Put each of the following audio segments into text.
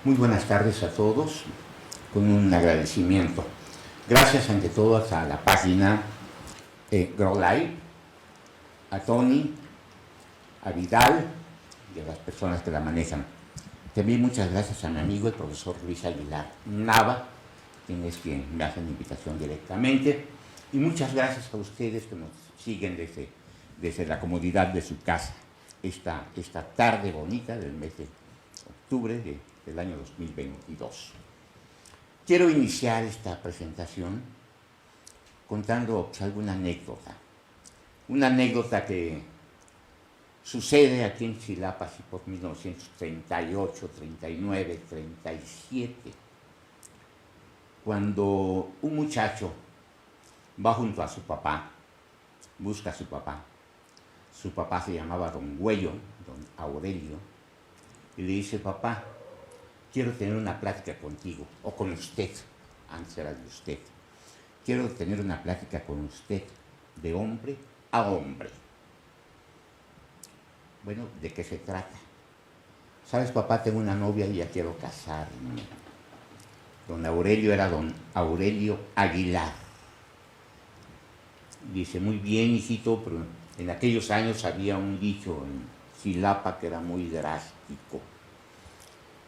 Muy buenas tardes a todos, con un agradecimiento. Gracias ante todo a la página GrowLive, a Tony, a Vidal y a las personas que la manejan. También muchas gracias a mi amigo el profesor Luis Aguilar Nava, quien es quien me hace la invitación directamente. Y muchas gracias a ustedes que nos siguen desde la comodidad de su casa esta tarde bonita del mes de octubre del año 2022. Quiero iniciar esta presentación contando pues, alguna anécdota. Una anécdota que sucede aquí en Chilapa, así por 1938, 39, 37, cuando un muchacho va junto a su papá, busca a su papá. Su papá se llamaba Don Güello, Don Aurelio, y le dice: papá, quiero tener una plática contigo, o con usted, antes era de usted. Quiero tener una plática con usted, de hombre a hombre. Bueno, ¿de qué se trata? ¿Sabes, papá? Tengo una novia y ya quiero casarme. Don Aurelio era Don Aurelio Aguilar. Dice: muy bien, hijito, pero en aquellos años había un dicho en Chilapa que era muy drástico.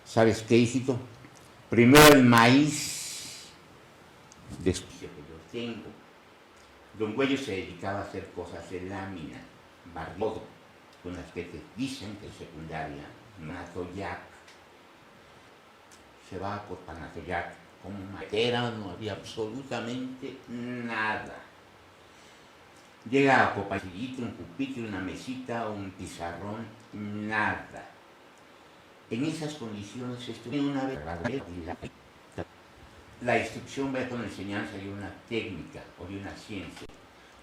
¿Sabes qué, hijito? Primero el maíz, después que yo tengo. Don Güello se dedicaba a hacer cosas de lámina, barrodo, con las que te dicen que secundaria, Panatoyac. Se va por Panatoyac como madera, no había absolutamente nada. Llega a Popayillito, un pupitre, una mesita, un pizarrón, nada. En esas condiciones estoy una vez. La instrucción va con la enseñanza de una técnica o de una ciencia.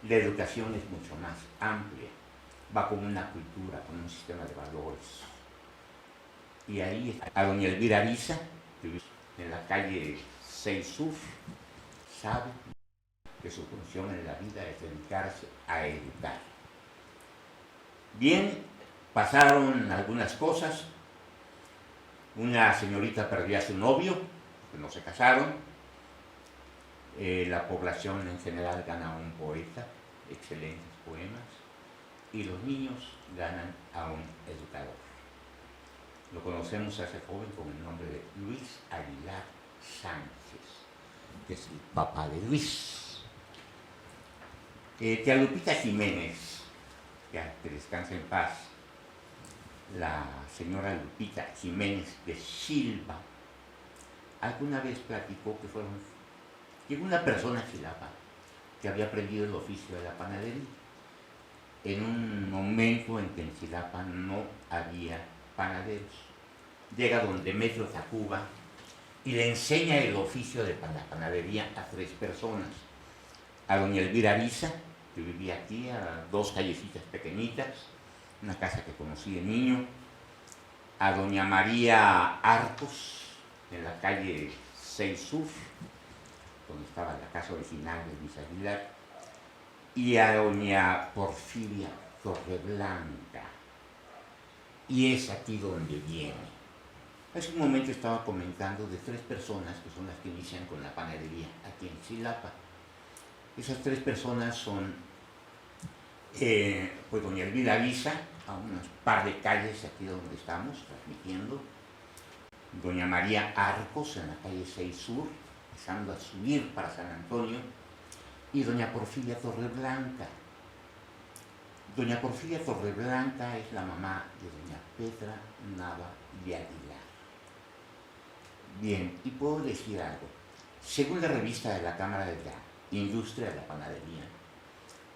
La educación es mucho más amplia, va con una cultura, con un sistema de valores. Y ahí está a doña Elvira Visa, en la calle 6 Sur, sabe que su función en la vida es dedicarse a educar. Bien, pasaron algunas cosas. Una señorita perdió a su novio, que no se casaron. La población en general gana a un poeta, excelentes poemas, y los niños ganan a un educador. Lo conocemos a ese joven con el nombre de Luis Aguilar Sánchez, que es el papá de Luis. Tía Lupita Jiménez, que descansa en paz, la señora Lupita Jiménez de Silva, alguna vez platicó que llegó una persona a Chilapa que había aprendido el oficio de la panadería. En un momento en que en Chilapa no había panaderos. Llega don Demetrio Tacuba y le enseña el oficio de la panadería a 3 personas. A doña Elvira Visa, que vivía aquí, a 2 callecitas pequeñitas, una casa que conocí de niño. A doña María Arcos, en la calle 6 Sur, donde estaba la casa original de Luis Aguilar, y a doña Porfiria Torreblanca. Y es aquí donde viene. Hace un momento estaba comentando de 3 personas que son las que inician con la panadería aquí en Chilapa. Esas 3 personas son pues doña Elvira Visa, a unas par de calles aquí donde estamos transmitiendo, doña María Arcos en la calle 6 Sur, empezando a subir para San Antonio, y doña Porfiria Torreblanca. Doña Porfiria Torreblanca es la mamá de doña Petra Nava de Aguilar. Bien, y puedo decir algo. Según la revista de la Cámara de la Industria de la Panadería,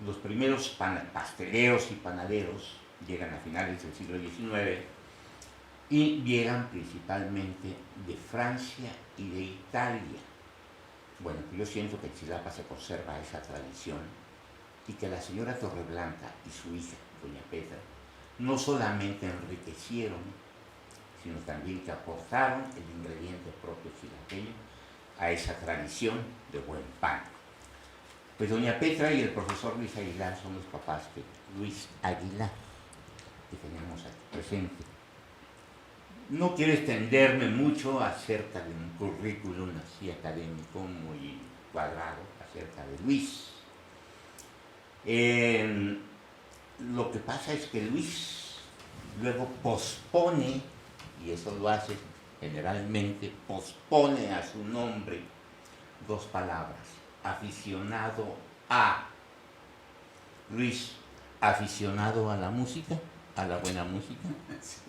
los primeros pasteleros y panaderos llegan a finales del siglo XIX y llegan principalmente de Francia y de Italia. Bueno, yo siento que en Chilapa se conserva esa tradición y que la señora Torreblanca y su hija, doña Petra, no solamente enriquecieron, sino también que aportaron el ingrediente propio chilapeño a esa tradición de buen pan. Pues doña Petra y el profesor Luis Aguilar son los papás de Luis Aguilar, que tenemos aquí presente. No quiero extenderme mucho acerca de un currículum así académico muy cuadrado acerca de Luis. Lo que pasa es que Luis luego pospone, y eso lo hace generalmente, pospone a su nombre dos palabras: aficionado a. Luis, aficionado a la música, a la buena música. Sí.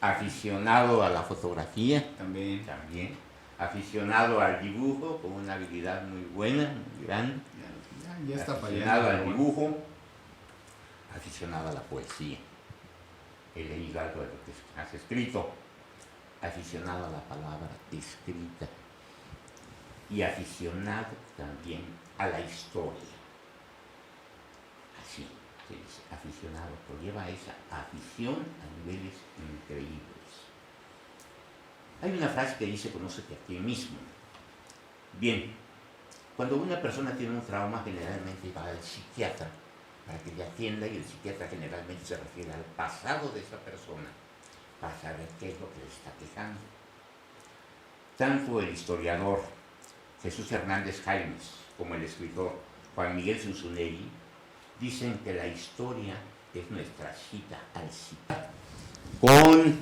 Aficionado a la fotografía, también. Aficionado al dibujo, con una habilidad muy buena, muy grande. Ya está aficionado al dibujo, aficionado a la poesía. He leído algo de lo que has escrito. Aficionado a la palabra escrita. Y aficionado también a la historia. Así se dice, aficionado, pero lleva esa afición a niveles increíbles. Hay una frase que dice: conócete a ti mismo. Bien, cuando una persona tiene un trauma, generalmente va al psiquiatra para que le atienda, y el psiquiatra generalmente se refiere al pasado de esa persona para saber qué es lo que le está quejando. Tanto el historiador Jesús Hernández Jaimes como el escritor Juan Miguel Zunzunegui dicen que la historia es nuestra cita al psiquiatra con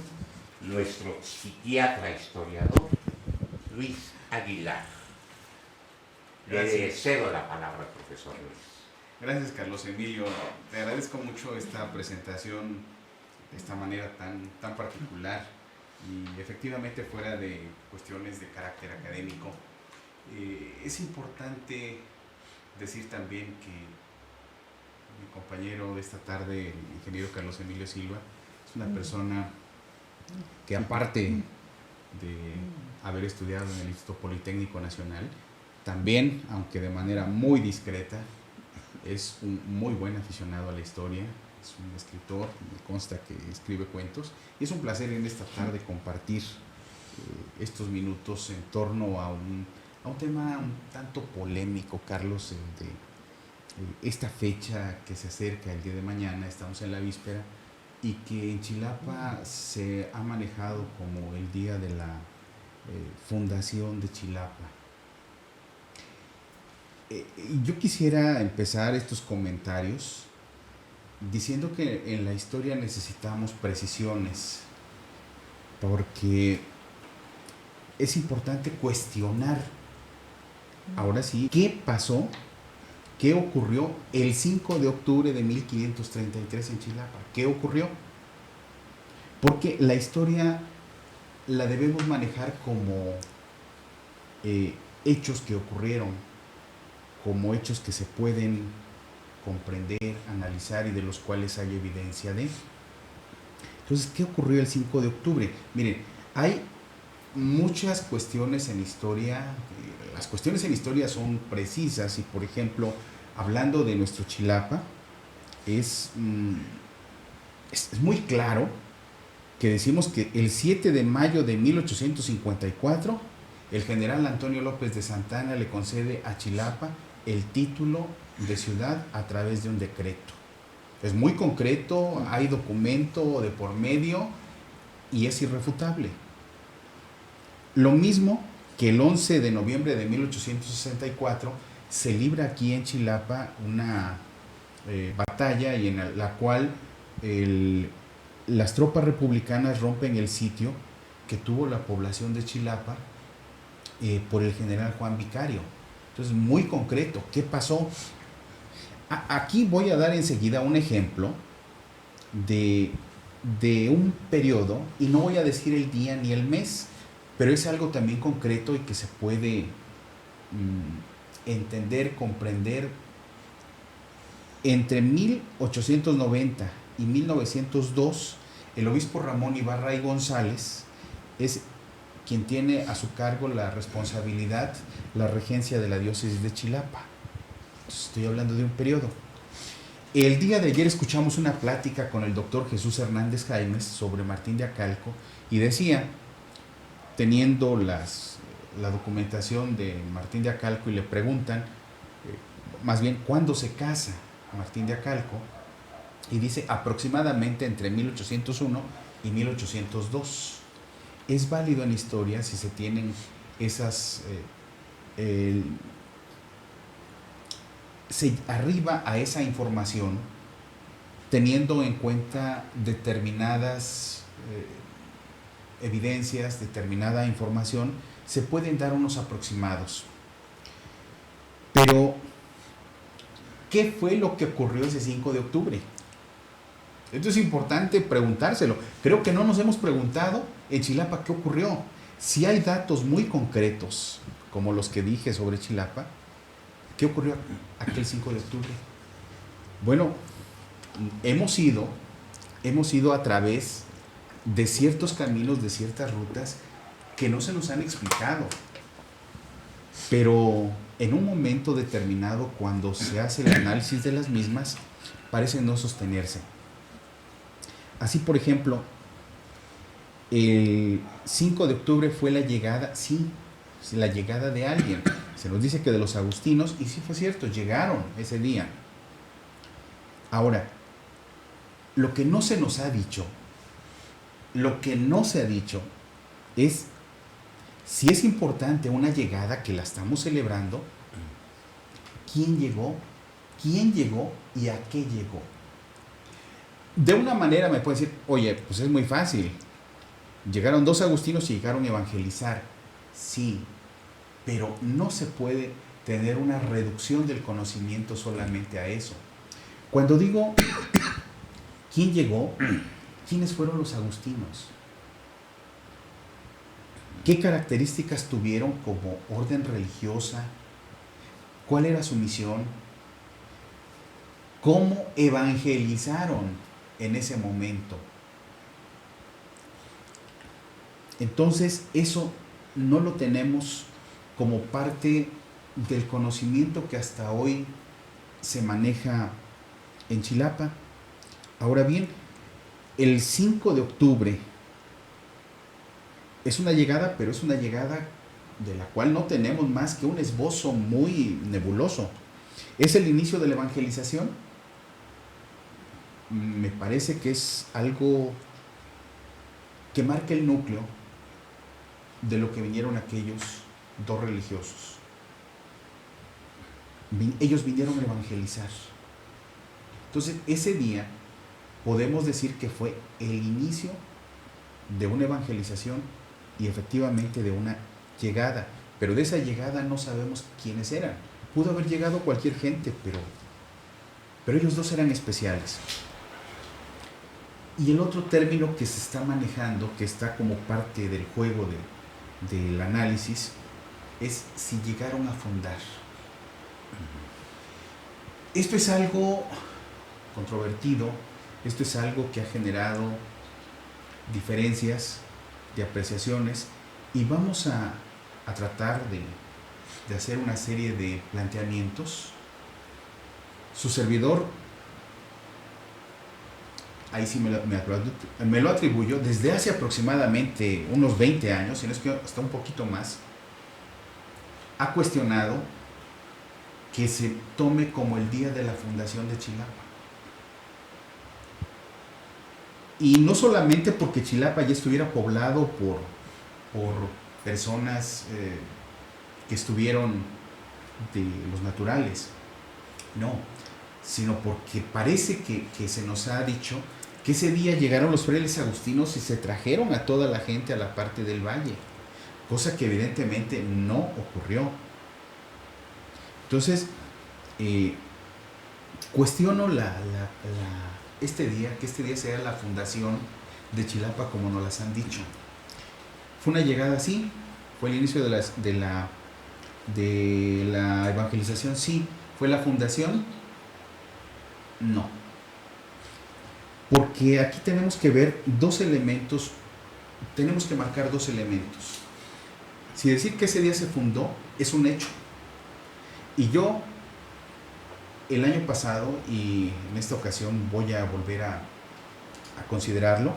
nuestro psiquiatra historiador Luis Aguilar. Le cedo la palabra al profesor Luis. Gracias, Carlos Emilio. Te agradezco mucho esta presentación de esta manera tan particular, y efectivamente fuera de cuestiones de carácter académico. Es importante decir también que mi compañero de esta tarde, el ingeniero Carlos Emilio Silva, es una persona que, aparte de haber estudiado en el Instituto Politécnico Nacional, también, aunque de manera muy discreta, es un muy buen aficionado a la historia. Es un escritor, me consta que escribe cuentos, y es un placer en esta tarde compartir estos minutos en torno a un tema un tanto polémico, Carlos, de esta fecha que se acerca el día de mañana. Estamos en la víspera, y que en Chilapa se ha manejado como el día de la fundación de Chilapa. Yo quisiera empezar estos comentarios diciendo que en la historia necesitamos precisiones, porque es importante cuestionar, ahora sí, qué pasó, qué ocurrió el 5 de octubre de 1533 en Chilapa. ¿Qué ocurrió? Porque la historia la debemos manejar como hechos que ocurrieron, como hechos que se pueden comprender, analizar, y de los cuales hay evidencia de. Entonces, ¿qué ocurrió el 5 de octubre? Miren, hay muchas cuestiones en historia. Las cuestiones en historia son precisas, y, por ejemplo, hablando de nuestro Chilapa, es muy claro que decimos que el 7 de mayo de 1854 el general Antonio López de Santana le concede a Chilapa el título de ciudad a través de un decreto. Es muy concreto, hay documento de por medio, y es irrefutable. Lo mismo que el 11 de noviembre de 1864 se libra aquí en Chilapa una batalla, y en la cual las tropas republicanas rompen el sitio que tuvo la población de Chilapa por el general Juan Vicario. Entonces, muy concreto, ¿qué pasó? Aquí voy a dar enseguida un ejemplo de un periodo, y no voy a decir el día ni el mes, pero es algo también concreto y que se puede entender, comprender. Entre 1890 y 1902, el obispo Ramón Ibarra y González es quien tiene a su cargo la responsabilidad, la regencia de la diócesis de Chilapa. Estoy hablando de un periodo. El día de ayer escuchamos una plática con el doctor Jesús Hernández Jaimes sobre Martín de Acalco, y decía, teniendo la documentación de Martín de Acalco, y le preguntan, más bien, ¿cuándo se casa Martín de Acalco? Y dice, aproximadamente entre 1801 y 1802. es válido en la historia si se tienen esas... se arriba a esa información teniendo en cuenta determinadas evidencias, determinada información, se pueden dar unos aproximados. Pero, ¿qué fue lo que ocurrió ese 5 de octubre? Esto es importante preguntárselo. Creo que no nos hemos preguntado en Chilapa qué ocurrió. Si hay datos muy concretos, como los que dije sobre Chilapa, ¿qué ocurrió aquel 5 de octubre? Bueno, hemos ido a través de ciertos caminos, de ciertas rutas que no se nos han explicado. Pero en un momento determinado, cuando se hace el análisis de las mismas, parecen no sostenerse. Así, por ejemplo, el 5 de octubre fue la llegada, sí, la llegada de alguien. Se nos dice que de los agustinos, y sí fue cierto, llegaron ese día. Ahora, lo que no se nos ha dicho, es si es importante una llegada que la estamos celebrando, ¿quién llegó y a qué llegó? De una manera me pueden decir, oye, pues es muy fácil. Llegaron 2 agustinos y llegaron a evangelizar. Sí, pero no se puede tener una reducción del conocimiento solamente a eso. Cuando digo quién llegó, ¿quiénes fueron los agustinos? ¿Qué características tuvieron como orden religiosa? ¿Cuál era su misión? ¿Cómo evangelizaron en ese momento? Entonces, eso no lo tenemos como parte del conocimiento que hasta hoy se maneja en Chilapa. Ahora bien, el 5 de octubre es una llegada, pero es una llegada de la cual no tenemos más que un esbozo muy nebuloso. ¿Es el inicio de la evangelización? Me parece que es algo que marca el núcleo de lo que vinieron aquellos 2 religiosos. Ellos vinieron a evangelizar. Entonces, ese día podemos decir que fue el inicio de una evangelización y efectivamente de una llegada. Pero de esa llegada no sabemos quiénes eran. Pudo haber llegado cualquier gente, pero ellos 2 eran especiales. Y el otro término que se está manejando, que está como parte del juego del análisis, es si llegaron a fundar. Esto es algo controvertido, esto es algo que ha generado diferencias de apreciaciones y vamos a tratar de hacer una serie de planteamientos. Su servidor, ahí sí me lo atribuyo, desde hace aproximadamente unos 20 años, si no es que hasta un poquito más, ha cuestionado que se tome como el día de la fundación de Chilapa. Y no solamente porque Chilapa ya estuviera poblado por personas que estuvieron de los naturales, no, sino porque parece que se nos ha dicho que ese día llegaron los frailes agustinos y se trajeron a toda la gente a la parte del valle, cosa que evidentemente no ocurrió. Entonces, cuestiono que este día sea la fundación de Chilapa como nos las han dicho. ¿Fue una llegada así? ¿Fue el inicio de la evangelización? Sí. ¿Fue la fundación? No. Porque aquí tenemos que ver 2 elementos, tenemos que marcar 2 elementos. Si decir que ese día se fundó es un hecho. Y yo, el año pasado, y en esta ocasión voy a volver a considerarlo,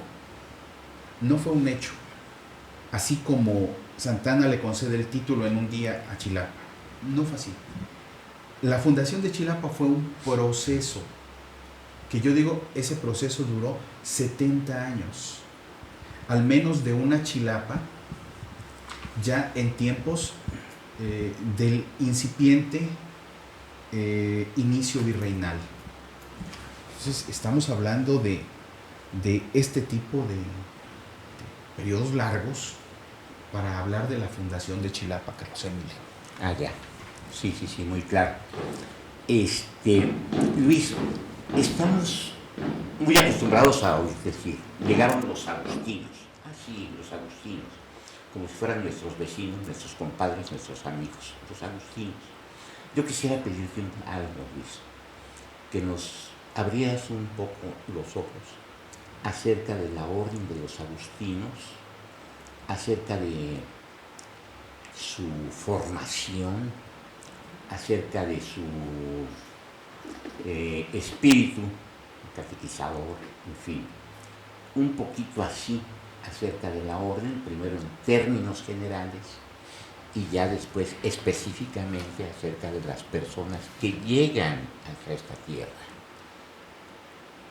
no fue un hecho. Así como Santana le concede el título en un día a Chilapa. No fue así. La fundación de Chilapa fue un proceso, que yo digo, ese proceso duró 70 años. al menos de una chilapa, ya en tiempos del incipiente inicio virreinal. Entonces estamos hablando de este tipo de periodos largos para hablar de la fundación de Chilapa, Carlos Emilio. Ah, ya. Sí, muy claro. Luis, estamos muy acostumbrados a oír decir, llegaron los agustinos. Ah, sí, los agustinos. Como si fueran nuestros vecinos, nuestros compadres, nuestros amigos, los agustinos. Yo quisiera pedirte algo, Luis, que nos abrieras un poco los ojos acerca de la orden de los agustinos, acerca de su formación, acerca de su espíritu catequizador, en fin, un poquito así acerca de la orden, primero en términos generales y ya después específicamente acerca de las personas que llegan a esta tierra.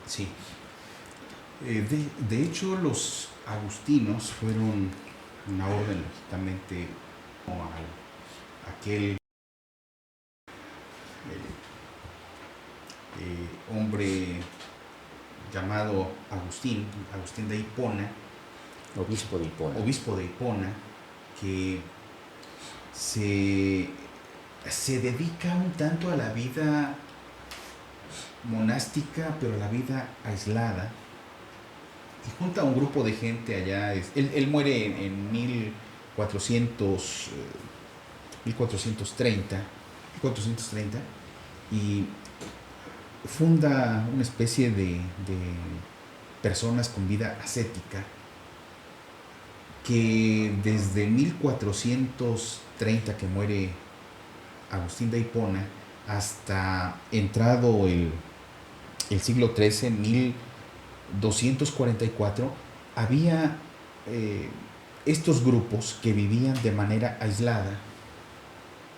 Sí. De hecho, los agustinos fueron una orden, lógicamente, como aquel hombre llamado Agustín de Hipona, Obispo de Hipona, que se dedica un tanto a la vida monástica, pero a la vida aislada, y junta a un grupo de gente allá. Él muere en 1430 y funda una especie de personas con vida ascética que desde 1430, que muere Agustín de Hipona, hasta entrado el siglo XIII, 1244, había estos grupos que vivían de manera aislada,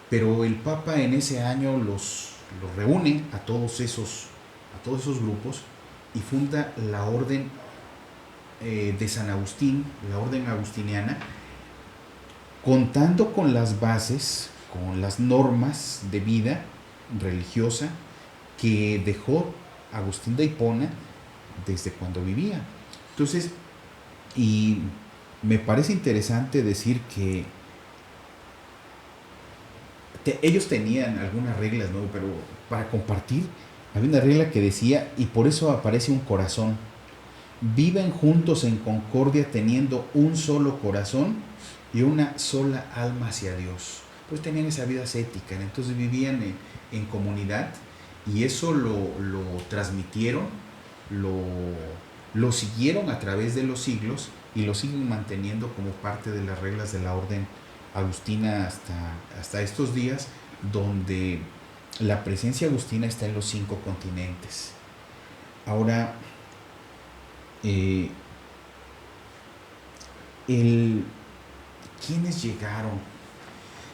pero el Papa en ese año los reúne a todos esos grupos y funda la orden de San Agustín, la orden agustiniana, contando con las bases, con las normas de vida religiosa que dejó Agustín de Hipona desde cuando vivía. Entonces, y me parece interesante decir que ellos tenían algunas reglas, ¿no? Pero para compartir, había una regla que decía, y por eso aparece un corazón: viven juntos en concordia, teniendo un solo corazón y una sola alma hacia Dios. Pues tenían esa vida ascética, entonces vivían en comunidad, y eso lo transmitieron, lo siguieron a través de los siglos, y lo siguen manteniendo como parte de las reglas de la orden agustina hasta estos días, donde la presencia agustina está en los 5 continentes. Ahora, ¿quiénes llegaron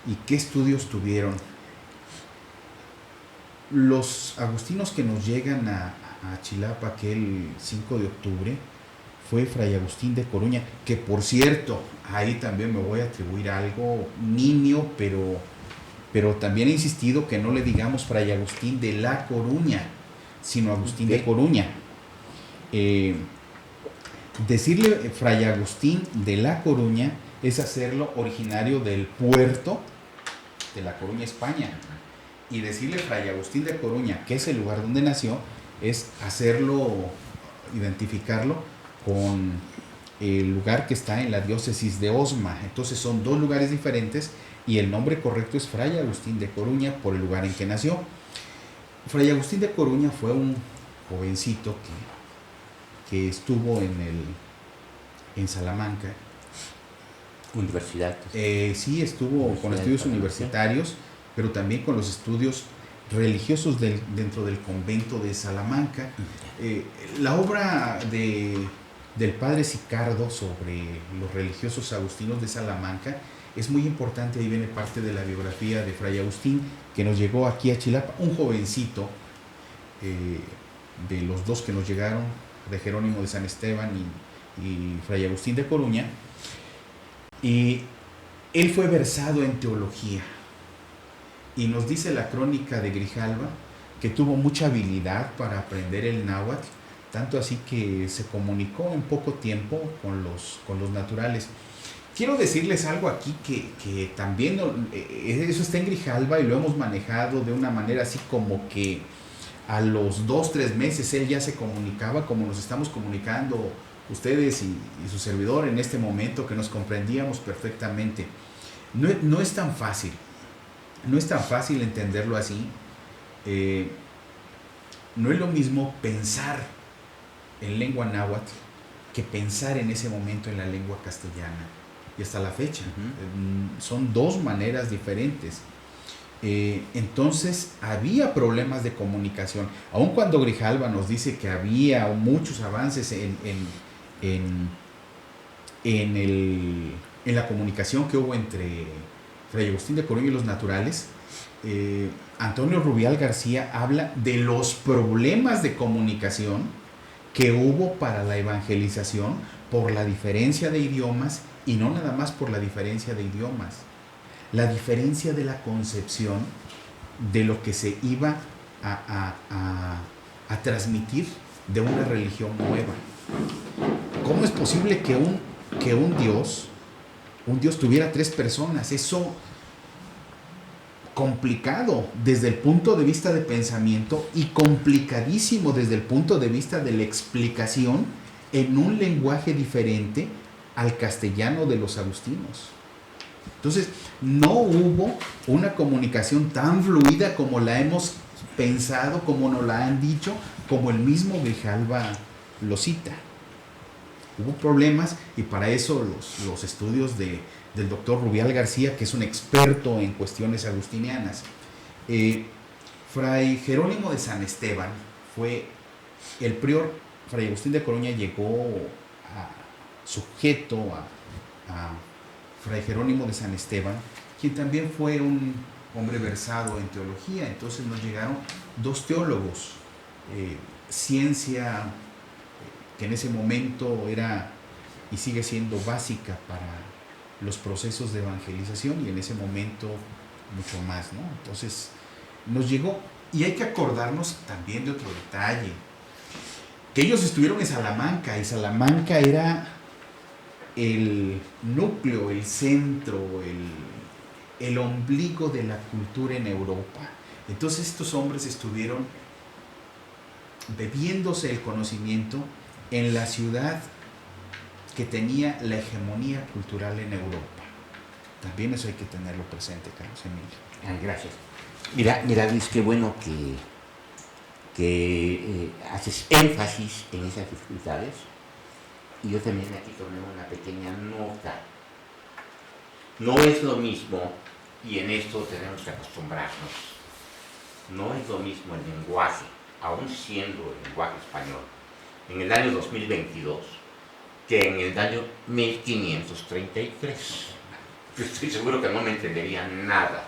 y qué estudios tuvieron? Los agustinos que nos llegan a Chilapa aquel 5 de octubre fue Fray Agustín de Coruña, que por cierto, ahí también me voy a atribuir algo nimio, pero también he insistido que no le digamos Fray Agustín de La Coruña, sino Agustín de Coruña. Decirle Fray Agustín de La Coruña es hacerlo originario del puerto de La Coruña, España. Y decirle Fray Agustín de Coruña, que es el lugar donde nació, es hacerlo, identificarlo con el lugar que está en la diócesis de Osma. Entonces son 2 lugares diferentes, y el nombre correcto es Fray Agustín de Coruña por el lugar en que nació. Fray Agustín de Coruña fue un jovencito que estuvo en Salamanca. Universidad. Sí, estuvo con estudios universitarios, pero también con los estudios religiosos dentro del convento de Salamanca. La obra del padre Sicardo sobre los religiosos agustinos de Salamanca es muy importante. Ahí viene parte de la biografía de Fray Agustín, que nos llegó aquí a Chilapa, un jovencito, de los 2 que nos llegaron, de Jerónimo de San Esteban y Fray Agustín de Coruña, y él fue versado en teología. Y nos dice la crónica de Grijalva que tuvo mucha habilidad para aprender el náhuatl, tanto así que se comunicó en poco tiempo con los naturales. Quiero decirles algo aquí que también eso está en Grijalva y lo hemos manejado de una manera así como que a los 2-3 meses él ya se comunicaba como nos estamos comunicando ustedes y su servidor en este momento, que nos comprendíamos perfectamente. No es tan fácil, no es tan fácil entenderlo así. No es lo mismo pensar en lengua náhuatl que pensar en ese momento en la lengua castellana. Y hasta la fecha. Son dos maneras diferentes. Entonces había problemas de comunicación. Aun cuando Grijalva nos dice que había muchos avances en la comunicación que hubo entre Fray Agustín de Coruña y los naturales, Antonio Rubial García habla de los problemas de comunicación que hubo para la evangelización por la diferencia de idiomas, y no nada más por la diferencia de idiomas, la diferencia de la concepción de lo que se iba a transmitir de una religión nueva. ¿Cómo es posible que un Dios tuviera 3 personas? Eso complicado desde el punto de vista de pensamiento y complicadísimo desde el punto de vista de la explicación en un lenguaje diferente al castellano de los agustinos. Entonces, no hubo una comunicación tan fluida como la hemos pensado, como nos la han dicho, como el mismo Grijalva lo cita. Hubo problemas, y para eso los estudios del doctor Rubial García, que es un experto en cuestiones agustinianas. Fray Jerónimo de San Esteban fue el prior. Fray Agustín de Coruña llegó sujeto a Fray Jerónimo de San Esteban, quien también fue un hombre versado en teología. Entonces nos llegaron 2 teólogos, ciencia que en ese momento era y sigue siendo básica para los procesos de evangelización, y en ese momento mucho más, ¿no? Entonces nos llegó, y hay que acordarnos también de otro detalle, que ellos estuvieron en Salamanca, y Salamanca era el núcleo, el centro, el ombligo de la cultura en Europa. Entonces estos hombres estuvieron bebiéndose el conocimiento en la ciudad que tenía la hegemonía cultural en Europa. También eso hay que tenerlo presente, Carlos Emilio. Gracias. Mira Luis, qué bueno que haces énfasis en esas dificultades. Y yo también aquí tomé una pequeña nota. No es lo mismo, y en esto tenemos que acostumbrarnos, no es lo mismo el lenguaje, aún siendo el lenguaje español, en el año 2022 que en el año 1533. Yo estoy seguro que no me entenderían nada,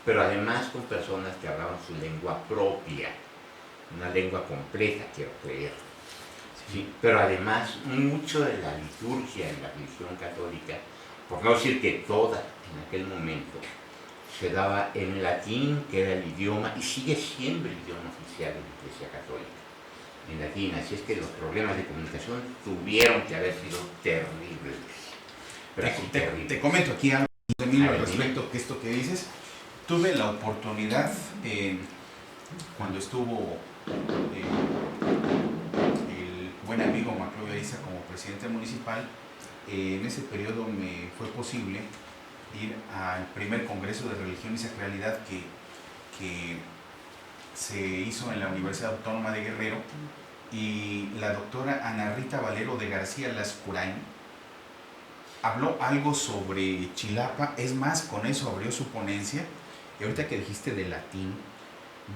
pero además con personas que hablaban su lengua propia, una lengua compleja, quiero creer. Sí, pero además mucho de la liturgia en la religión católica, por no decir que toda en aquel momento, se daba en latín, que era el idioma, y sigue siendo el idioma oficial de la Iglesia Católica, en latín. Así es que los problemas de comunicación tuvieron que haber sido terribles. Pero Te comento aquí algo, Emilio, al respecto que esto que dices. Tuve la oportunidad, cuando estuvo buen amigo Maclovio Ariza como presidente municipal, en ese periodo me fue posible ir al primer Congreso de Religión y Sacralidad que se hizo en la Universidad Autónoma de Guerrero, y la doctora Ana Rita Valero de García Lascurain habló algo sobre Chilapa. Es más, con eso abrió su ponencia. Y ahorita que dijiste de latín,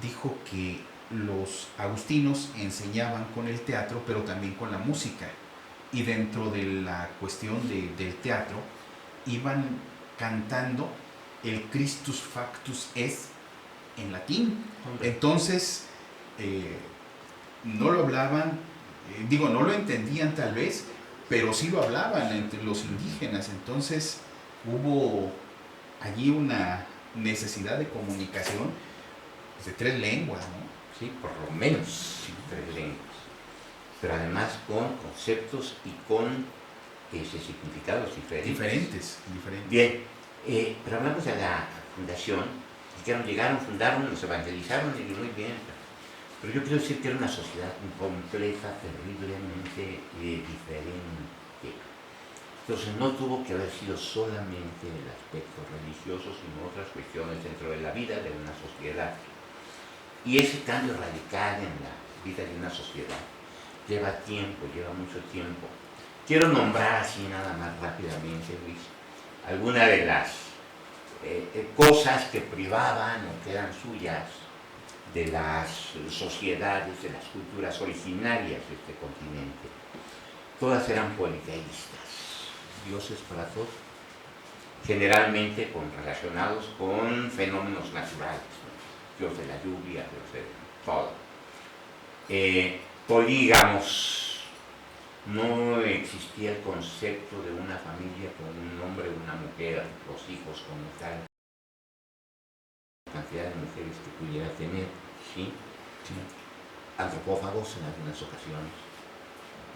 dijo que los agustinos enseñaban con el teatro, pero también con la música, y dentro de la cuestión del teatro iban cantando el Christus Factus es en latín. Entonces no lo hablaban Digo, no lo entendían tal vez, pero sí lo hablaban entre los indígenas. Entonces hubo allí una necesidad de comunicación, pues, de 3 lenguas, ¿no? Sí, por lo menos 3 lenguas, pero además con conceptos y con significados diferentes. Diferentes. Bien, pero hablamos de la fundación, llegaron, fundaron, nos evangelizaron y muy bien, pero yo quiero decir que era una sociedad completa, terriblemente diferente. Entonces no tuvo que haber sido solamente el aspecto religioso, sino otras cuestiones dentro de la vida de una sociedad. Y ese cambio radical en la vida de una sociedad lleva tiempo, lleva mucho tiempo. Quiero nombrar así nada más rápidamente, Luis, algunas de las cosas que privaban o que eran suyas de las sociedades, de las culturas originarias de este continente. Todas eran politeístas, dioses para todos, generalmente relacionados con fenómenos naturales, ¿no? Dios de la lluvia, Dios de todo. Polígamos. No existía el concepto de una familia con un hombre y una mujer, los hijos como tal, cantidad de mujeres que pudiera tener, ¿sí? Sí. Antropófagos en algunas ocasiones,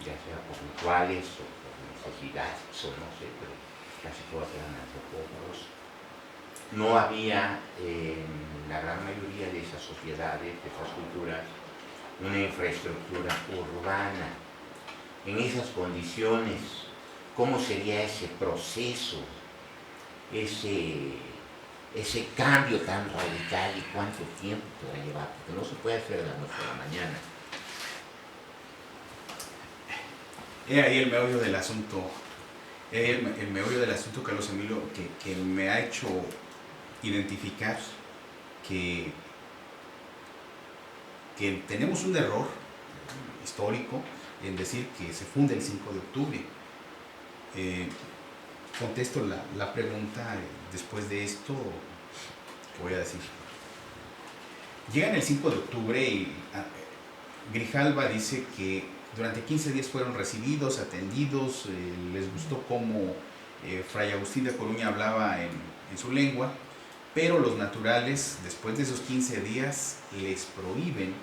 ya sea por rituales o por necesidades, o no sé, pero casi todas eran antropófagos. No había en la gran mayoría de esas sociedades, de esas culturas, una infraestructura urbana. En esas condiciones, ¿cómo sería ese proceso, ese cambio tan radical y cuánto tiempo podrá llevar? Porque no se puede hacer de la noche a la mañana. He ahí el meollo del asunto, Carlos Emilio, que me ha hecho identificar que tenemos un error histórico en decir que se funda el 5 de octubre. Contesto la pregunta después de esto que voy a decir. Llegan el 5 de octubre y Grijalva dice que durante 15 días fueron recibidos, atendidos, les gustó cómo Fray Agustín de Coruña hablaba en su lengua, pero los naturales, después de esos 15 días, les prohíben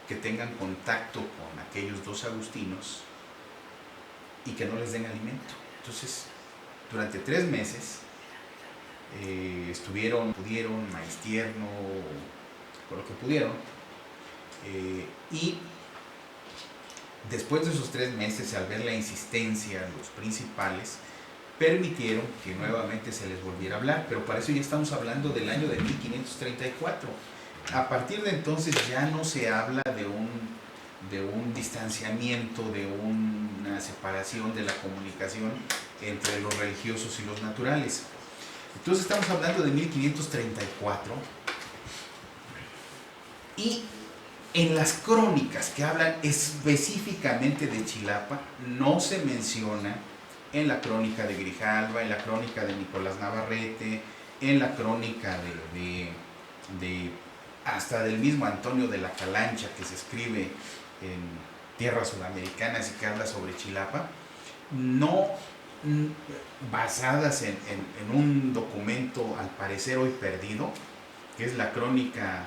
que tengan contacto con aquellos 2 agustinos y que no les den alimento. Entonces, durante 3 meses pudieron maíz tierno, con lo que pudieron, y después de esos 3 meses, al ver la insistencia, los principales permitieron que nuevamente se les volviera a hablar, pero para eso ya estamos hablando del año de 1534. A partir de entonces ya no se habla de un distanciamiento, de una separación de la comunicación entre los religiosos y los naturales. Entonces estamos hablando de 1534 y en las crónicas que hablan específicamente de Chilapa no se menciona en la crónica de Grijalva, en la crónica de Nicolás Navarrete, en la crónica de hasta del mismo Antonio de la Calancha, que se escribe en tierras sudamericanas y que habla sobre Chilapa, no basadas en un documento al parecer hoy perdido, que es la crónica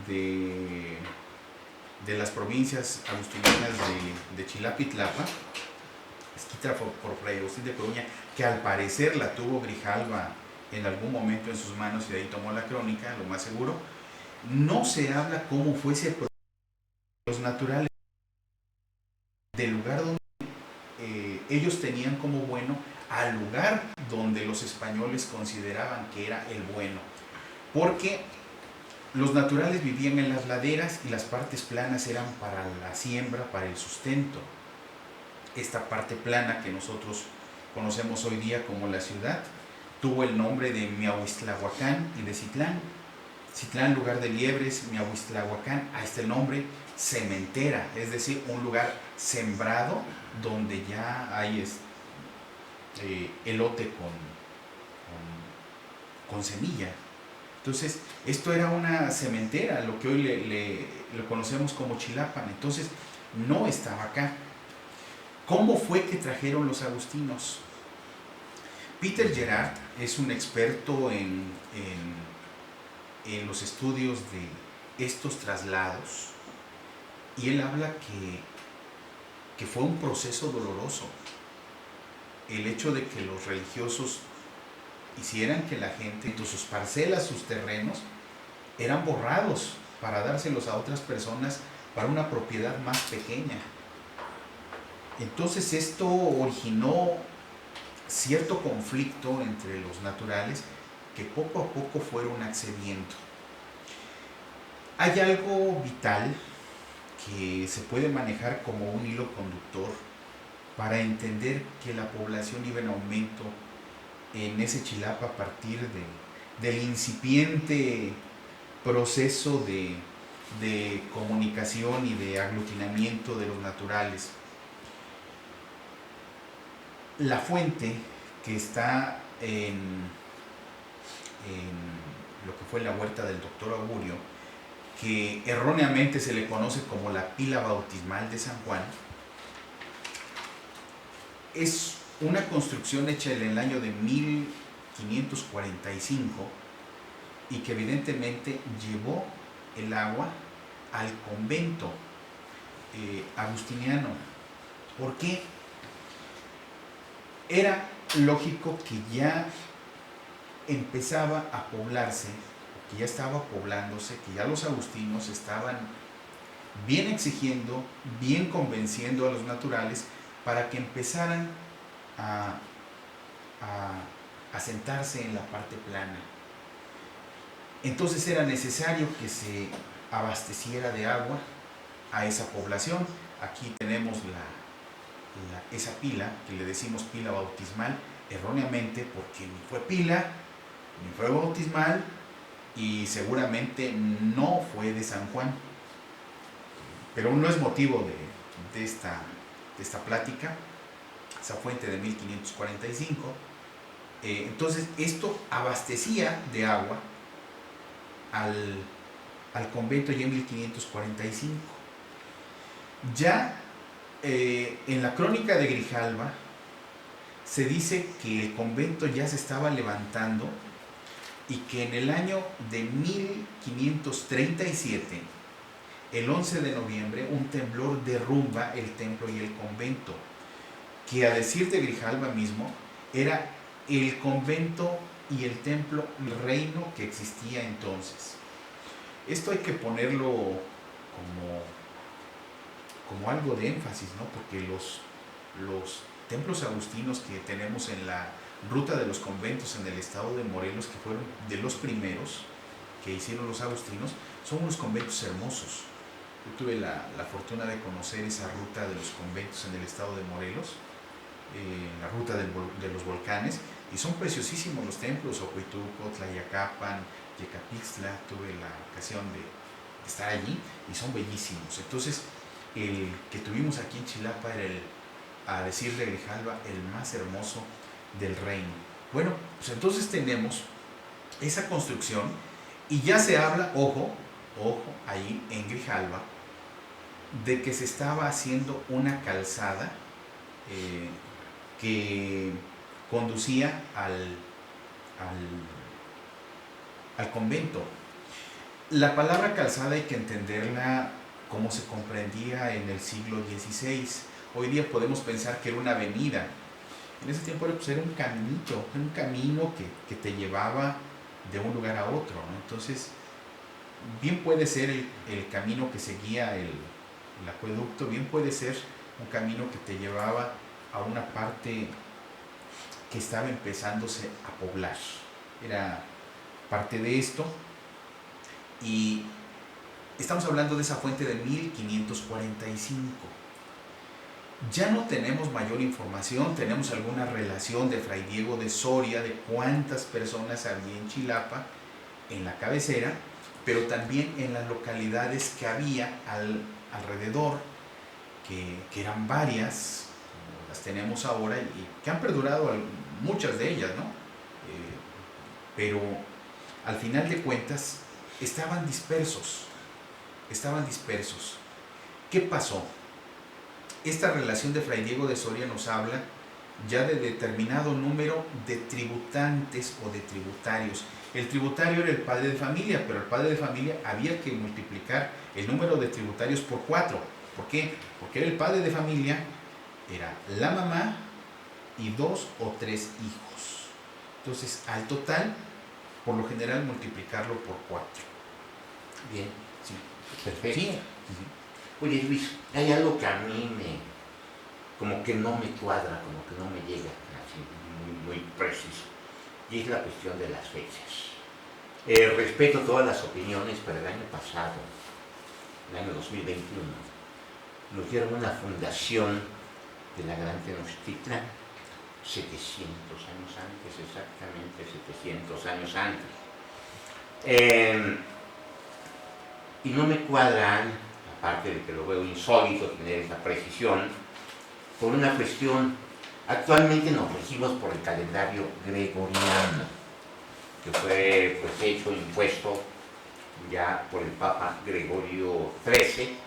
de las provincias agustinianas de Chilapa y Tlapa, escrita por Fray Agustín de Coruña, que al parecer la tuvo Grijalva en algún momento en sus manos y de ahí tomó la crónica, lo más seguro. No se habla cómo fue ese proceso de los naturales del lugar donde ellos tenían como bueno al lugar donde los españoles consideraban que era el bueno, porque los naturales vivían en las laderas y las partes planas eran para la siembra, para el sustento. Esta parte plana que nosotros conocemos hoy día como la ciudad tuvo el nombre de Miahuistlahuacán y de Citlán. Citlán, lugar de liebres, Miahuistlahuacán, ahí está el nombre, cementera, es decir, un lugar sembrado donde ya hay elote con semilla. Entonces, esto era una cementera, lo que hoy lo conocemos como Chilapan. Entonces, no estaba acá. ¿Cómo fue que trajeron los agustinos? Peter Gerard es un experto en los estudios de estos traslados y él habla que fue un proceso doloroso. El hecho de que los religiosos hicieran que la gente, sus parcelas, sus terrenos, eran borrados para dárselos a otras personas para una propiedad más pequeña. Entonces esto originó cierto conflicto entre los naturales que poco a poco fueron accediendo. Hay algo vital que se puede manejar como un hilo conductor para entender que la población iba en aumento en ese Chilapa a partir del incipiente proceso de comunicación y de aglutinamiento de los naturales. La fuente que está en lo que fue la huerta del doctor Augurio, que erróneamente se le conoce como la pila bautismal de San Juan, es una construcción hecha en el año de 1545 y que evidentemente llevó el agua al convento agustiniano. ¿Por qué? Era lógico que ya empezaba a poblarse, que ya estaba poblándose, que ya los agustinos estaban bien exigiendo, bien convenciendo a los naturales para que empezaran a sentarse en la parte plana. Entonces era necesario que se abasteciera de agua a esa población. Aquí tenemos esa pila, que le decimos pila bautismal, erróneamente porque ni fue pila, ni fue bautismal y seguramente no fue de San Juan. Pero no es motivo de esta plática, esa fuente de 1545. Entonces esto abastecía de agua al convento ya en 1545. Ya en la crónica de Grijalva se dice que el convento ya se estaba levantando y que en el año de 1537, el 11 de noviembre, un temblor derrumba el templo y el convento, que a decir de Grijalva mismo, era el convento y el templo, el reino que existía entonces. Esto hay que ponerlo como algo de énfasis, ¿no? Porque los templos agustinos que tenemos en la ruta de los conventos en el estado de Morelos, que fueron de los primeros que hicieron los agustinos, son unos conventos hermosos. Yo tuve la fortuna de conocer esa ruta de los conventos en el estado de Morelos, la ruta de los volcanes, y son preciosísimos los templos, Ocoituco, Tlayacapan, Yecapixtla. Tuve la ocasión de estar allí y son bellísimos. Entonces, el que tuvimos aquí en Chilapa era, a decir de Grijalva, el más hermoso del reino. Bueno, pues entonces tenemos esa construcción y ya se habla, ojo, ahí en Grijalva, de que se estaba haciendo una calzada que conducía al convento. La palabra calzada hay que entenderla como se comprendía en el siglo XVI. Hoy día podemos pensar que era una avenida. En ese tiempo era un caminito, un camino que te llevaba de un lugar a otro, ¿no? Entonces, bien puede ser el camino que seguía el acueducto, bien puede ser un camino que te llevaba a una parte que estaba empezándose a poblar. Era parte de esto. Y estamos hablando de esa fuente de 1545. Ya no tenemos mayor información, tenemos alguna relación de Fray Diego de Soria, de cuántas personas había en Chilapa, en la cabecera, pero también en las localidades que había alrededor, que eran varias, como las tenemos ahora, y que han perdurado muchas de ellas, ¿no? Pero al final de cuentas estaban dispersos. ¿Qué pasó? esta relación de Fray Diego de Soria nos habla ya de determinado número de tributantes o de tributarios. El tributario era el padre de familia, pero el padre de familia había que multiplicar el número de tributarios por 4. ¿Por qué? Porque era el padre de familia, era la mamá y 2 o 3 hijos. Entonces, al total, por lo general, multiplicarlo por 4. Bien, Sí. perfecto. Sí. Oye, Luis, hay algo que a mí como que no me cuadra, como que no me llega así muy preciso, y es la cuestión de las fechas. Respeto todas las opiniones, pero el año pasado, el año 2021, nos dieron una fundación de la Gran Tenochtitlan 700 años antes, exactamente 700 años antes. Y no me cuadran, aparte de que lo veo insólito tener esa precisión, por una cuestión, actualmente nos regimos por el calendario gregoriano, que fue pues hecho, impuesto ya por el Papa Gregorio XIII,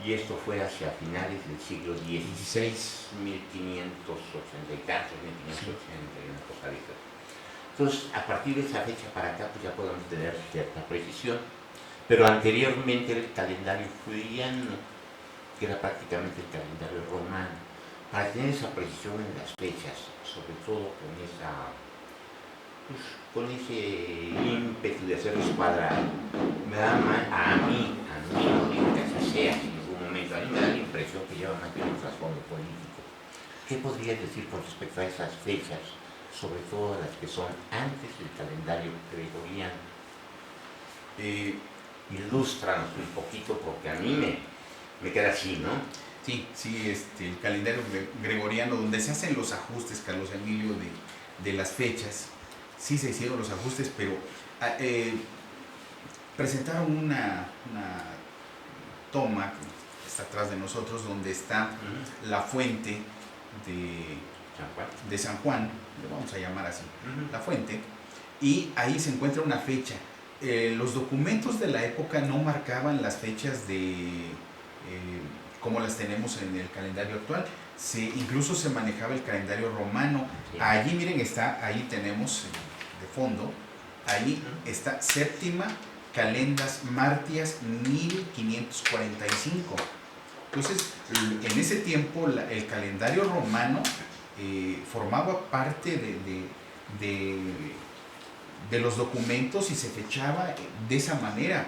y esto fue hacia finales del siglo XVI, 1580 y tantos, 1580 y una cosa de esas. Entonces, a partir de esa fecha para acá, pues ya podemos tener cierta precisión, pero anteriormente el calendario juliano, que era prácticamente el calendario romano. Para tener esa precisión en las fechas, sobre todo con ese ímpetu de hacerlos cuadrados, me da a mí no digo que así sea en ningún momento, a mí me da la impresión que lleva más bien un trasfondo político. ¿Qué podrías decir con respecto a esas fechas, sobre todo las que son antes del calendario gregoriano? Ilústranos un poquito, porque a mí me queda así, ¿no? Sí, el calendario gregoriano, donde se hacen los ajustes, Carlos Emilio, de las fechas, sí se hicieron los ajustes, pero presentaron una toma que está atrás de nosotros, donde está la fuente de San Juan, lo vamos a llamar así, la fuente, y ahí se encuentra una fecha. Los documentos de la época no marcaban las fechas como las tenemos en el calendario actual. Incluso se manejaba el calendario romano. Sí. Allí, miren, ahí tenemos de fondo, ahí está Séptima Calendas Martias 1545. Entonces, en ese tiempo el calendario romano formaba parte de los documentos y se fechaba de esa manera.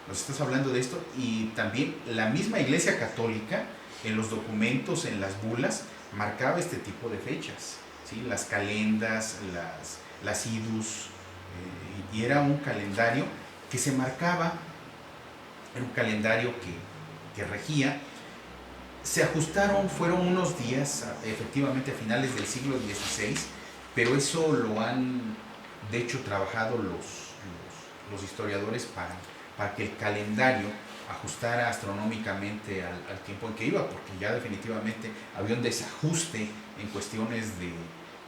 Nos estás hablando de esto, y también la misma Iglesia Católica en los documentos, en las bulas, marcaba este tipo de fechas, ¿sí? Las calendas, las idus, y era un calendario que se marcaba, era un calendario que regía. Se ajustaron, fueron unos días, efectivamente a finales del siglo XVI, pero eso lo han, de hecho, trabajado los historiadores para que el calendario ajustara astronómicamente al tiempo en que iba, porque ya definitivamente había un desajuste en cuestiones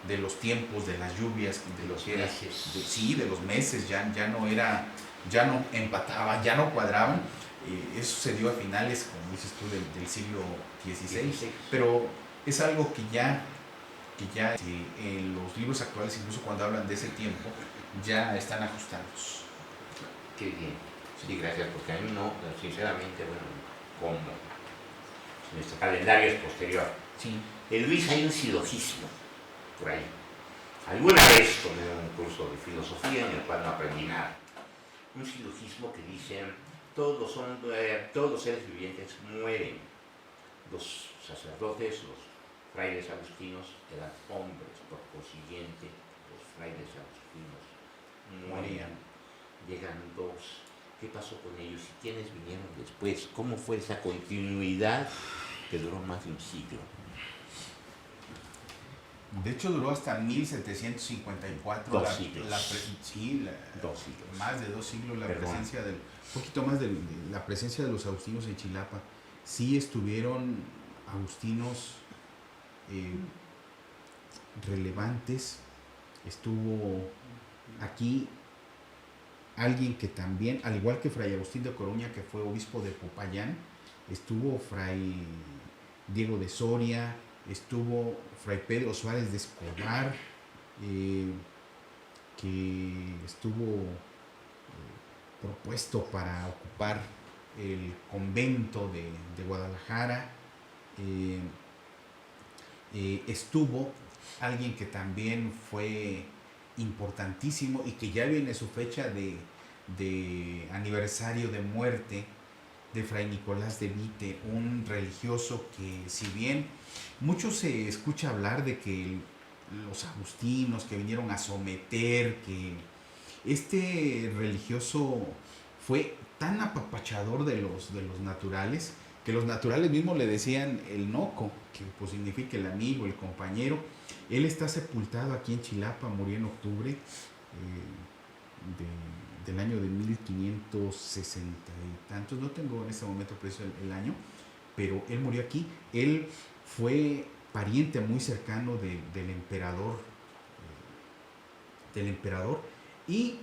de los tiempos, de las lluvias, de los meses. De los meses, ya no empataban, ya no cuadraban. Eso se dio a finales, como dices tú, del siglo XVI, pero es algo que ya en los libros actuales, incluso cuando hablan de ese tiempo, ya están ajustados. Qué bien. Sí, gracias, porque a mí no, sinceramente, como nuestro calendario es posterior. Sí. En Luis hay un silogismo por ahí. Alguna vez tomé un curso de filosofía en el cual no aprendí nada. Un silogismo que dice: todos los seres vivientes mueren. Los sacerdotes, los frailes agustinos eran hombres, por consiguiente, los frailes agustinos morían. Llegan 2. ¿Qué pasó con ellos? ¿Y quiénes vinieron después? ¿Cómo fue esa continuidad que duró más de un siglo? De hecho, duró hasta 1754. 2 siglos. 2 siglos. Más de 2 siglos presencia un poquito más de la presencia de los agustinos en Chilapa. Sí estuvieron agustinos relevantes. Estuvo aquí alguien que también, al igual que Fray Agustín de Coruña, que fue obispo de Popayán, estuvo Fray Diego de Soria, estuvo Fray Pedro Suárez de Escobar, que estuvo propuesto para ocupar el convento de Guadalajara. Estuvo alguien que también fue importantísimo y que ya viene su fecha de aniversario de muerte, de Fray Nicolás de Vite, un religioso que, si bien mucho se escucha hablar de que los agustinos que vinieron a someter, que este religioso fue tan apapachador de los naturales, que los naturales mismos le decían el noco, que pues significa el amigo, el compañero. Él está sepultado aquí en Chilapa, murió en octubre del año de 1560 y tantos, no tengo en este momento preciso el año, pero él murió aquí. Él fue pariente muy cercano del emperador, y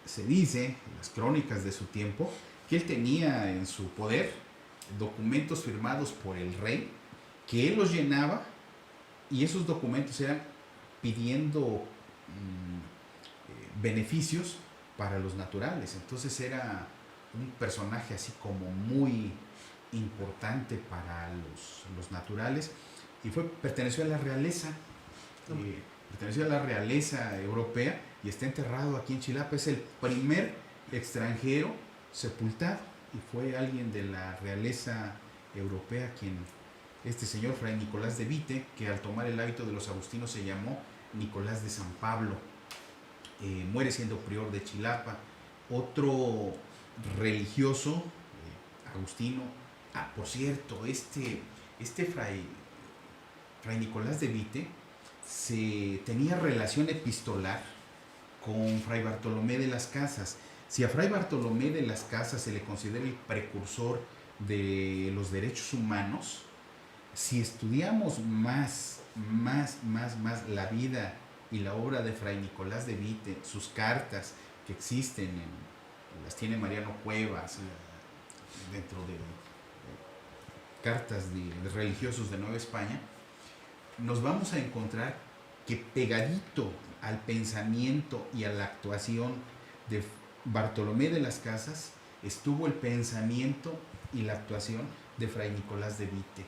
se dice en las crónicas de su tiempo que él tenía en su poder documentos firmados por el rey, que él los llenaba, y esos documentos eran pidiendo beneficios para los naturales. Entonces era un personaje así como muy importante para los naturales, y perteneció a la realeza, europea, y está enterrado aquí en Chilapa. Es el primer extranjero sepultado, y fue alguien de la realeza europea este señor Fray Nicolás de Vite, que al tomar el hábito de los agustinos se llamó Nicolás de San Pablo. Muere siendo prior de Chilapa. Otro religioso agustino, por cierto, este Fray Nicolás de Vite tenía relación epistolar con Fray Bartolomé de las Casas. Si a Fray Bartolomé de las Casas se le considera el precursor de los derechos humanos, si estudiamos más la vida y la obra de Fray Nicolás de Vite, sus cartas que existen, las tiene Mariano Cuevas, dentro de cartas de religiosos de Nueva España, nos vamos a encontrar que pegadito al pensamiento y a la actuación de Bartolomé de las Casas estuvo el pensamiento y la actuación de Fray Nicolás de Vite.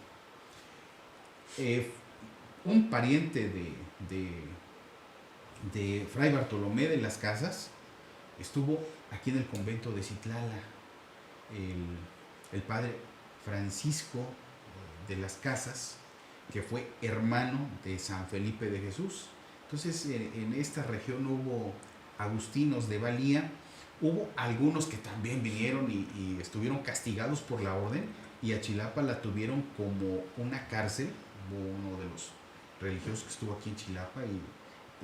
Un pariente de Fray Bartolomé de las Casas estuvo aquí en el convento de Citlala, el padre Francisco de las Casas, que fue hermano de San Felipe de Jesús. Entonces, en esta región hubo agustinos de valía, hubo algunos que también vinieron y estuvieron castigados por la orden, y a Chilapa la tuvieron como una cárcel. Hubo uno de los religiosos que estuvo aquí en Chilapa, y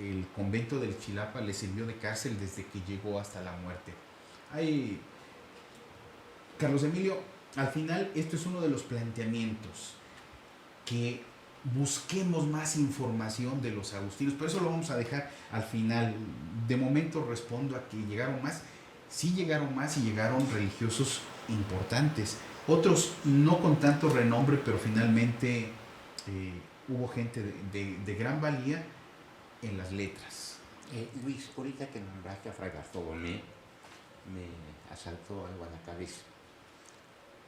el convento del Chilapa le sirvió de cárcel desde que llegó hasta la muerte. Carlos Emilio, al final esto es uno de los planteamientos, que busquemos más información de los agustinos, pero eso lo vamos a dejar al final. De momento respondo a que llegaron más. Sí llegaron más, y llegaron religiosos importantes, otros no con tanto renombre, pero finalmente hubo gente de gran valía en las letras. Luis, ahorita que nombraste a Fray Bartolomé, me asaltó algo a la cabeza.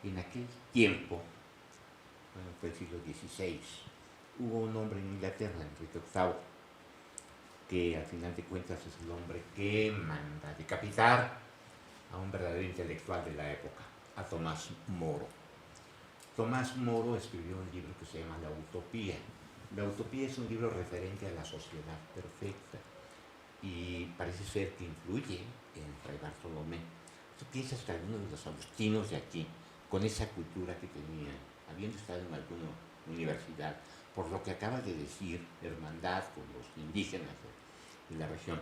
En aquel tiempo, fue el siglo XVI, hubo un hombre en Inglaterra, Enrique VIII, que al final de cuentas es el hombre que manda decapitar a un verdadero intelectual de la época, a Tomás Moro. Tomás Moro escribió un libro que se llama La Utopía. La Utopía es un libro referente a la sociedad perfecta, y parece ser que influye en Fray Bartolomé. ¿Tú piensas que algunos de los agustinos de aquí, con esa cultura que tenían, habiendo estado en alguna universidad, por lo que acabas de decir, hermandad con los indígenas de la región,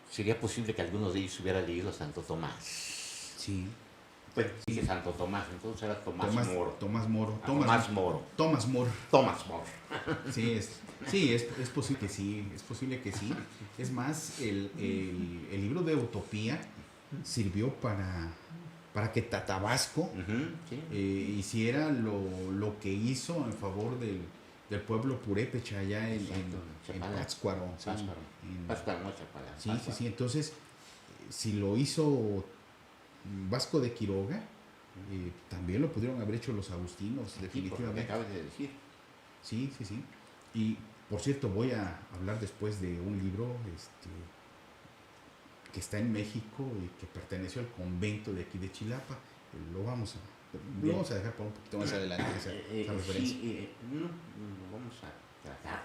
sería posible que algunos de ellos hubiera leído Santo Tomás? Sí. Pues dice Santo Tomás, entonces era Tomás Moro. Tomás Moro. Sí, es posible que sí, es posible que sí. Es más, el libro de Utopía sirvió para para que Tatabasco Sí. hiciera lo que hizo en favor del pueblo purépecha allá en Chapala. Pátzcuaro. Sí, Pátzcuaro, no Chapala. sí, Pátzcuaro. sí. Entonces, si lo hizo Vasco de Quiroga, también lo pudieron haber hecho los agustinos, Sí, por lo que definitivamente. acabas de decir. Sí, sí, sí. Y, por cierto, voy a hablar después de un libro que está en México y que perteneció al convento de aquí de Chilapa. Lo vamos a dejar por un poquito más adelante esa referencia. Sí, no, lo vamos a tratar.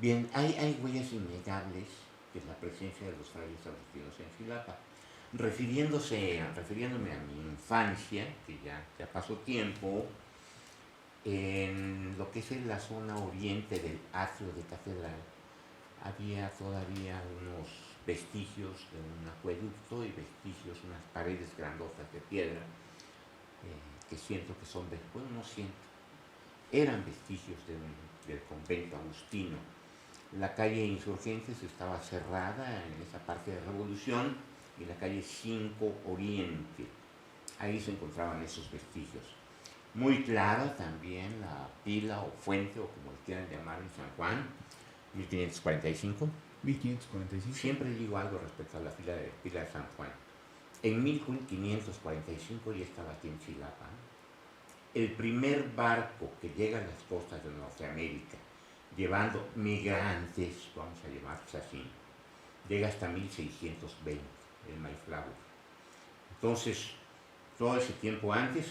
Bien, hay huellas innegables de la presencia de los frailes agustinos en Chilapa. Refiriéndome a mi infancia, que ya pasó tiempo, en lo que es la zona oriente del atrio de catedral, había todavía unos vestigios de un acueducto y vestigios, unas paredes grandotas de piedra, que siento que son, bueno, no siento, eran vestigios del convento agustino. La calle Insurgentes estaba cerrada en esa parte de Revolución y la calle 5 Oriente. Ahí se encontraban esos vestigios. Muy clara también la pila o fuente, o como le quieran llamar en San Juan, 1545. 1545. Siempre digo algo respecto a la pila de San Juan. En 1545 ya estaba aquí en Chilapa. El primer barco que llega a las costas de Norteamérica, llevando migrantes, vamos a llamarlos así, llega hasta 1620, el Mayflower. Entonces, todo ese tiempo antes,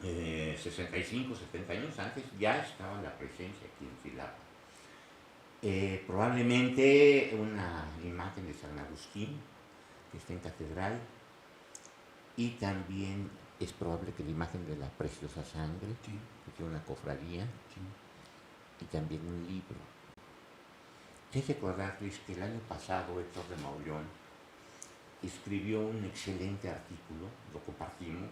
65, 70 años antes, ya estaba la presencia aquí en Chilapa. Probablemente una imagen de San Agustín, que está en catedral, y también es probable que la imagen de la preciosa sangre, Sí. que tiene una cofradía, Sí. y también un libro. Hay que recordarles que el año pasado Héctor de Mauleón escribió un excelente artículo, lo compartimos,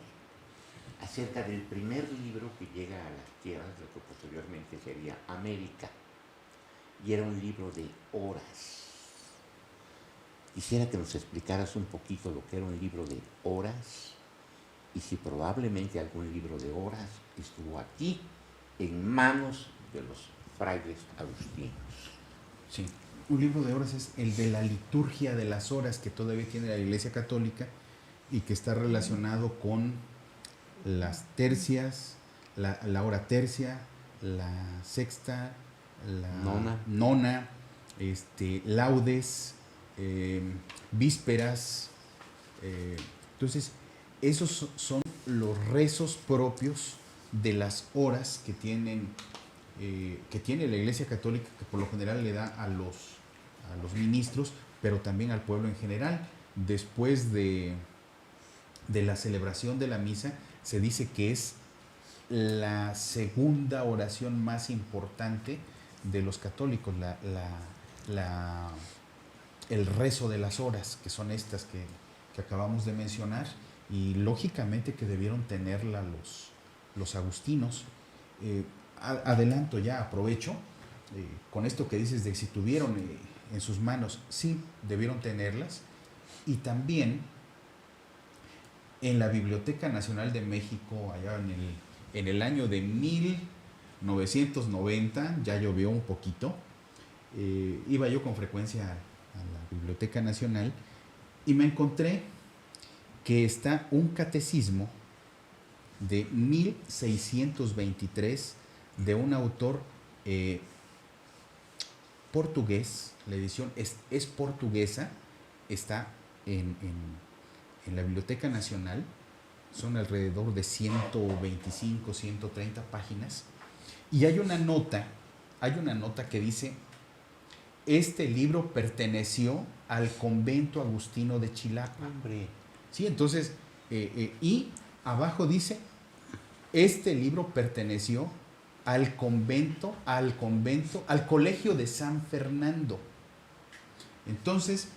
acerca del primer libro que llega a las tierras de lo que posteriormente sería América. Y era un libro de horas. Quisiera que nos explicaras un poquito lo que era un libro de horas y si probablemente algún libro de horas estuvo aquí en manos de los frailes agustinos. Sí. Un libro de horas es el de la liturgia de las horas que todavía tiene la Iglesia Católica y que está relacionado con las tercias, la hora tercia, la sexta, la nona, laudes, vísperas. Entonces, esos son los rezos propios de las horas que tiene la Iglesia Católica, que por lo general le da a los ministros, pero también al pueblo en general. Después de la celebración de la misa, se dice que es la segunda oración más importante de los católicos, el rezo de las horas, que son estas que acabamos de mencionar, y lógicamente que debieron tenerla los agustinos. Adelanto ya, aprovecho, con esto que dices de si tuvieron en sus manos, sí, debieron tenerlas, y también en la Biblioteca Nacional de México, allá en el año de 1990, ya llovió un poquito, iba yo con frecuencia a la Biblioteca Nacional y me encontré que está un catecismo de 1623 de un autor portugués. La edición es portuguesa, está en la Biblioteca Nacional, son alrededor de 125, 130 páginas, y hay una nota que dice: este libro perteneció al convento agustino de Chilapa. Hombre. Sí, entonces, y abajo dice: este libro perteneció al colegio de San Fernando. Entonces,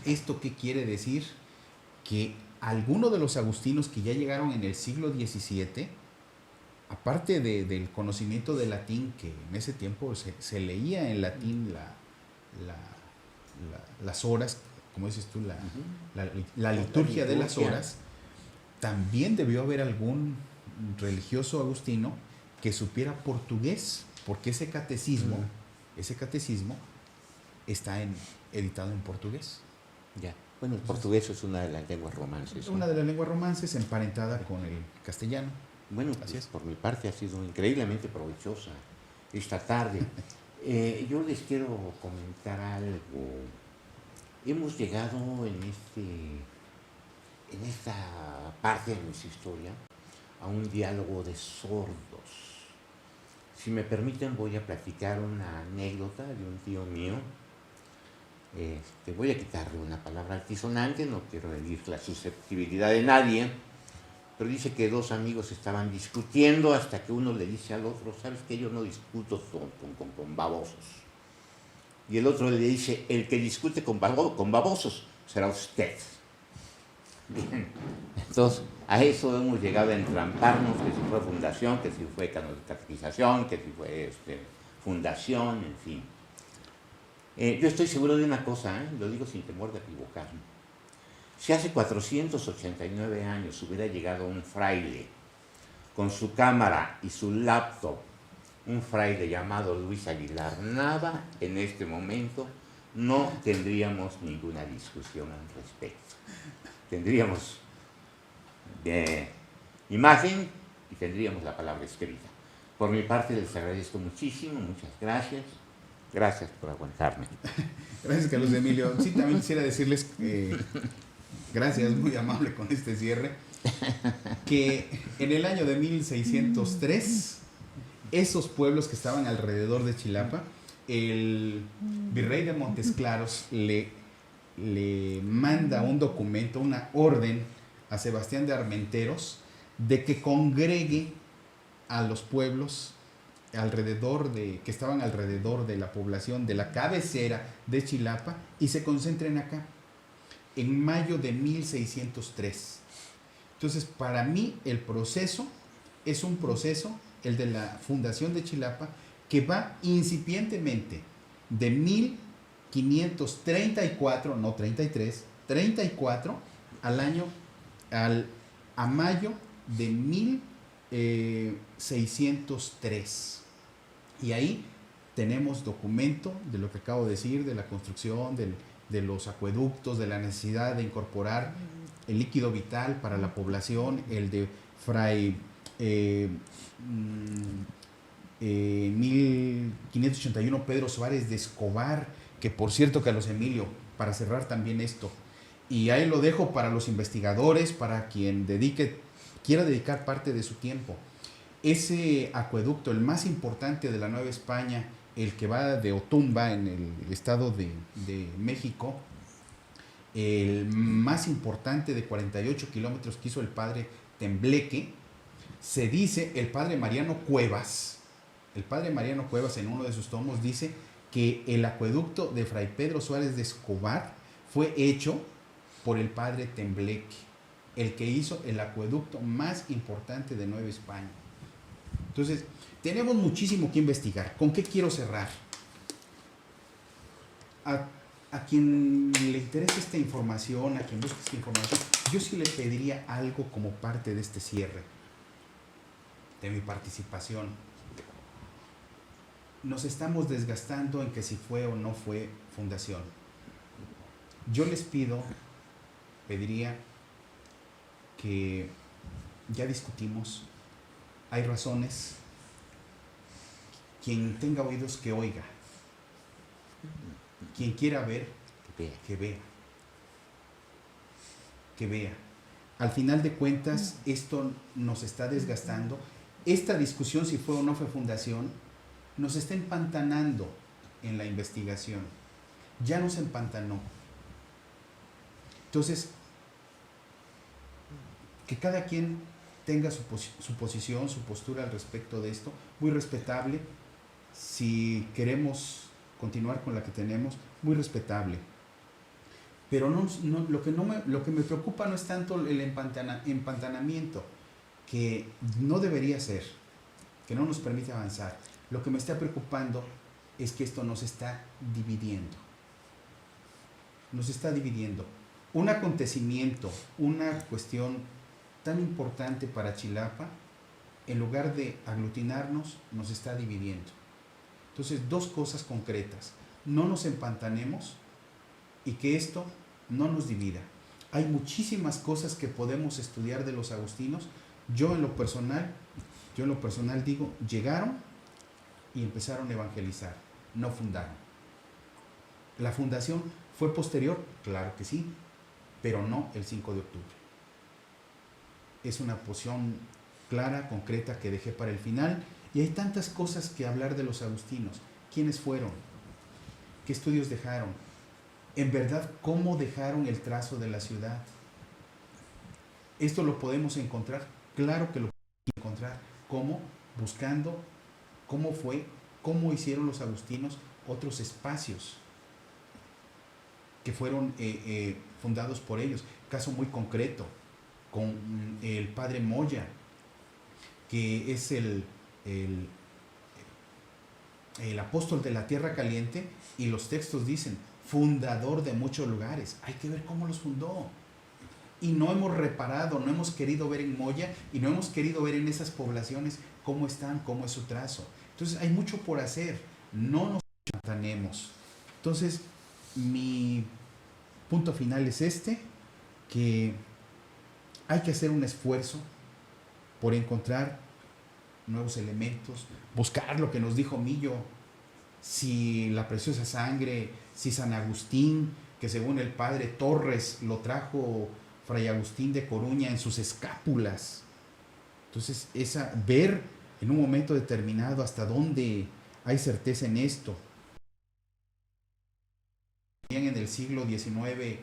¿esto qué quiere decir? Que algunos de los agustinos que ya llegaron en el siglo XVII, aparte del conocimiento de latín, que en ese tiempo se leía en latín las horas como dices tú, Ujú. la liturgia de las liturgia. horas, también debió haber algún religioso agustino que supiera portugués, porque ese catecismo está editado en portugués. Ya. Bueno, el portugués es una de las lenguas romances, Es ¿no? una de las lenguas romances emparentada con el castellano. Bueno, Así pues, es. por mi parte ha sido increíblemente provechosa esta tarde. Yo les quiero comentar algo. Hemos llegado en esta parte de nuestra historia a un diálogo de sordos. Si me permiten, voy a platicar una anécdota de un tío mío. Voy a quitarle una palabra altisonante, no quiero herir la susceptibilidad de nadie, pero dice que dos amigos estaban discutiendo hasta que uno le dice al otro, ¿sabes qué? Yo no discuto con babosos. Y el otro le dice, el que discute con babosos será usted. Bien, entonces a eso hemos llegado a entramparnos, que si fue fundación, que si fue catequización, que si fue fundación, en fin. Yo estoy seguro de una cosa, lo digo sin temor de equivocarme. Si hace 489 años hubiera llegado un fraile con su cámara y su laptop, un fraile llamado Luis Aguilar Nava, en este momento no tendríamos ninguna discusión al respecto. Tendríamos imagen y tendríamos la palabra escrita. Por mi parte les agradezco muchísimo, muchas gracias. Gracias por aguantarme. Gracias, Carlos Emilio. Sí, también quisiera decirles, gracias, muy amable con este cierre, que en el año de 1603, esos pueblos que estaban alrededor de Chilapa, el virrey de Montes Claros le manda un documento, una orden a Sebastián de Armenteros de que congregue a los pueblos que estaban alrededor de la población de la cabecera de Chilapa y se concentren acá en mayo de 1603. Entonces, para mí el proceso es un proceso, el de la fundación de Chilapa, que va incipientemente de 1534, no 33, 34 a mayo de 1603. Y ahí tenemos documento de lo que acabo de decir, de la construcción, de los acueductos, de la necesidad de incorporar el líquido vital para la población, el de Fray 1581 Pedro Suárez de Escobar, que por cierto, Carlos Emilio, para cerrar también esto, y ahí lo dejo para los investigadores, para quien quiera dedicar parte de su tiempo. Ese acueducto, el más importante de la Nueva España, el que va de Otumba, en el estado de México, el más importante de 48 kilómetros que hizo el padre Tembleque, se dice, el padre Mariano Cuevas en uno de sus tomos dice que el acueducto de Fray Pedro Suárez de Escobar fue hecho por el padre Tembleque, el que hizo el acueducto más importante de Nueva España. Entonces, tenemos muchísimo que investigar. ¿Con qué quiero cerrar? A quien le interese esta información, a quien busque esta información, yo sí le pediría algo como parte de este cierre, de mi participación. Nos estamos desgastando en que si fue o no fue fundación. Yo les pediría que ya discutimos, hay razones, quien tenga oídos que oiga, quien quiera ver, que vea. Al final de cuentas, esto nos está desgastando. Esta discusión, si fue o no fue fundación, nos está empantanando en la investigación. Ya nos empantanó. Entonces, que cada quien tenga su posición, su postura al respecto de esto, muy respetable. Si queremos continuar con la que tenemos, muy respetable. Pero lo que me preocupa no es tanto el empantanamiento, que no debería ser, que no nos permite avanzar. Lo que me está preocupando es que esto nos está dividiendo. nos está dividiendo. Un acontecimiento, una cuestión tan importante para Chilapa, en lugar de aglutinarnos, nos está dividiendo. Entonces, dos cosas concretas. No nos empantanemos y que esto no nos divida. Hay muchísimas cosas que podemos estudiar de los agustinos. Yo en lo personal digo, llegaron y empezaron a evangelizar, no fundaron. ¿La fundación fue posterior? Claro que sí, pero no el 5 de octubre. Es una posición clara, concreta, que dejé para el final. Y hay tantas cosas que hablar de los agustinos. ¿Quiénes fueron? ¿Qué estudios dejaron? En verdad, ¿cómo dejaron el trazo de la ciudad? ¿Esto lo podemos encontrar? Claro que lo podemos encontrar. ¿Cómo? Buscando cómo hicieron los agustinos otros espacios que fueron fundados por ellos. Caso muy concreto, con el padre Moya, que es el apóstol de la tierra caliente, y los textos dicen, fundador de muchos lugares. Hay que ver cómo los fundó. Y no hemos reparado, no hemos querido ver en Moya y no hemos querido ver en esas poblaciones cómo están, cómo es su trazo. Entonces hay mucho por hacer, no nos chantanemos. Entonces mi punto final es que hay que hacer un esfuerzo por encontrar nuevos elementos, buscar lo que nos dijo Millo, si la preciosa sangre, si San Agustín, que según el padre Torres lo trajo Fray Agustín de Coruña en sus escápulas. Entonces, ver en un momento determinado hasta dónde hay certeza en esto. También en el siglo XIX,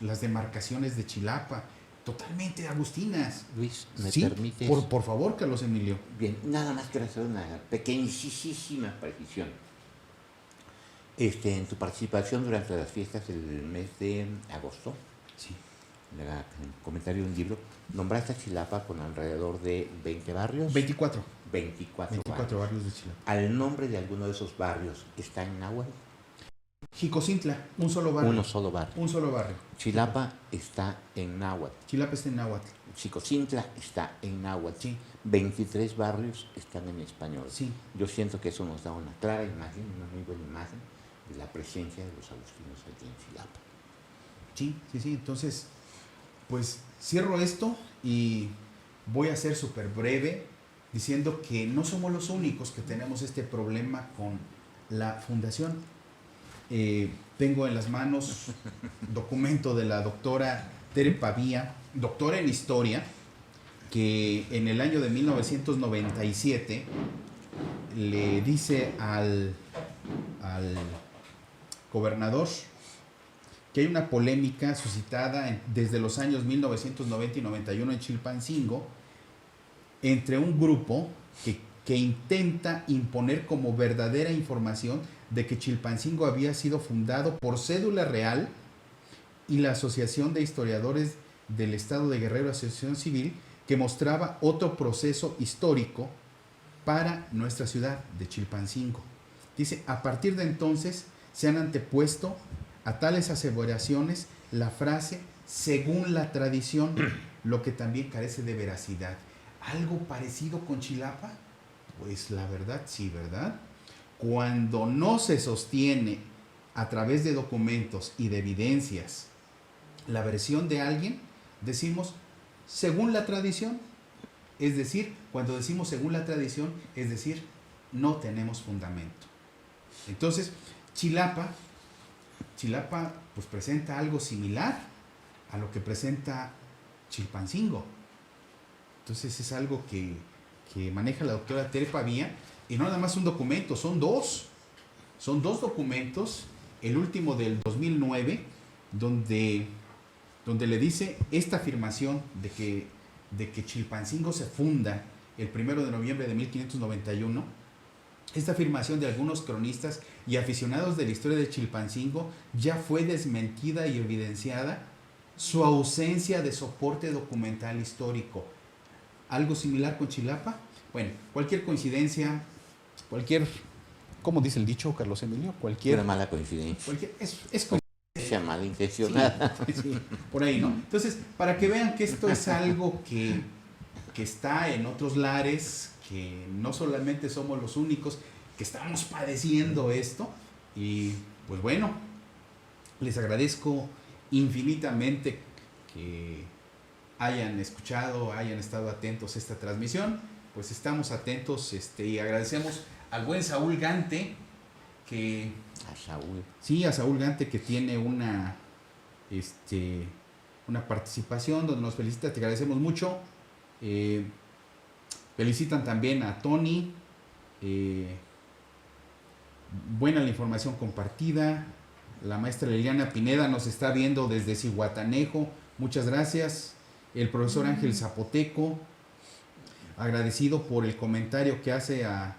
las demarcaciones de Chilapa, totalmente agustinas. Luis, ¿me ¿Sí? permites? Por favor, Carlos Emilio. Bien, nada más quiero hacer una pequeñísima precisión. En tu participación durante las fiestas del mes de agosto, Sí. en el comentario de un libro, nombraste a Chilapa con alrededor de 20 barrios. 24 24 barrios de Chilapa. ¿Al nombre de alguno de esos barrios está en náhuatl? Jicocintla, un solo barrio. Uno solo barrio. Un solo barrio. Chilapa está en náhuatl. Chilapa está en náhuatl. Xicocintla está en náhuatl. Sí. 23 barrios están en español. Sí. Yo siento que eso nos da una clara imagen, una muy buena imagen de la presencia de los agustinos aquí en Chilapa. Sí. Entonces, pues cierro esto y voy a ser súper breve diciendo que no somos los únicos que tenemos este problema con la fundación. Tengo en las manos documento de la doctora Tere Pavía, doctora en historia, que en el año de 1997 le dice al gobernador que hay una polémica suscitada desde los años 1990 y 91 en Chilpancingo entre un grupo que intenta imponer como verdadera información de que Chilpancingo había sido fundado por cédula real y la Asociación de Historiadores del Estado de Guerrero, Asociación Civil, que mostraba otro proceso histórico para nuestra ciudad de Chilpancingo. Dice, a partir de entonces se han antepuesto a tales aseveraciones la frase según la tradición, lo que también carece de veracidad. ¿Algo parecido con Chilapa? Pues la verdad, sí, ¿verdad? Cuando no se sostiene a través de documentos y de evidencias la versión de alguien, decimos según la tradición. Es decir, cuando decimos según la tradición, es decir, no tenemos fundamento. Entonces, Chilapa pues presenta algo similar a lo que presenta Chilpancingo. Entonces es algo que maneja la doctora Tere Pavía, y no nada más un documento, son dos documentos, el último del 2009, donde le dice esta afirmación de que Chilpancingo se funda el 1 de noviembre de 1591. Esta afirmación de algunos cronistas y aficionados de la historia de Chilpancingo ya fue desmentida y evidenciada su ausencia de soporte documental histórico. ¿Algo similar con Chilapa? Bueno, cualquier coincidencia, cualquier ¿cómo dice el dicho, Carlos Emilio? Una mala coincidencia. Es Sea malintencionada. sí, por ahí, ¿no? Entonces, para que vean que esto es algo que está en otros lares, que no solamente somos los únicos que estamos padeciendo esto, y pues bueno, les agradezco infinitamente que hayan escuchado, hayan estado atentos a esta transmisión. Pues estamos atentos y agradecemos al buen Saúl Gante, que... A Saúl. Sí, a Saúl Gante, que tiene una participación donde nos felicita, te agradecemos mucho. Felicitan también a Tony. Buena la información compartida. La maestra Liliana Pineda nos está viendo desde Zihuatanejo. Muchas gracias. El profesor Ángel Zapoteco, agradecido por el comentario que hace a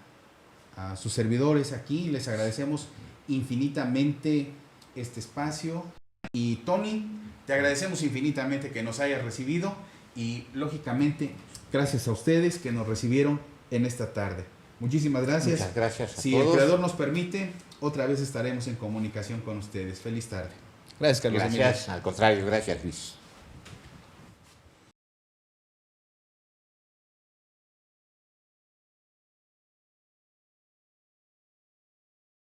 sus servidores aquí. Les agradecemos infinitamente este espacio. Y Tony, te agradecemos infinitamente que nos hayas recibido y lógicamente gracias a ustedes que nos recibieron en esta tarde. Muchísimas gracias. Muchas gracias a si todos. el creador nos permite, otra vez estaremos en comunicación con ustedes. Feliz tarde. Gracias, Carlos. Gracias, al contrario, gracias, Luis.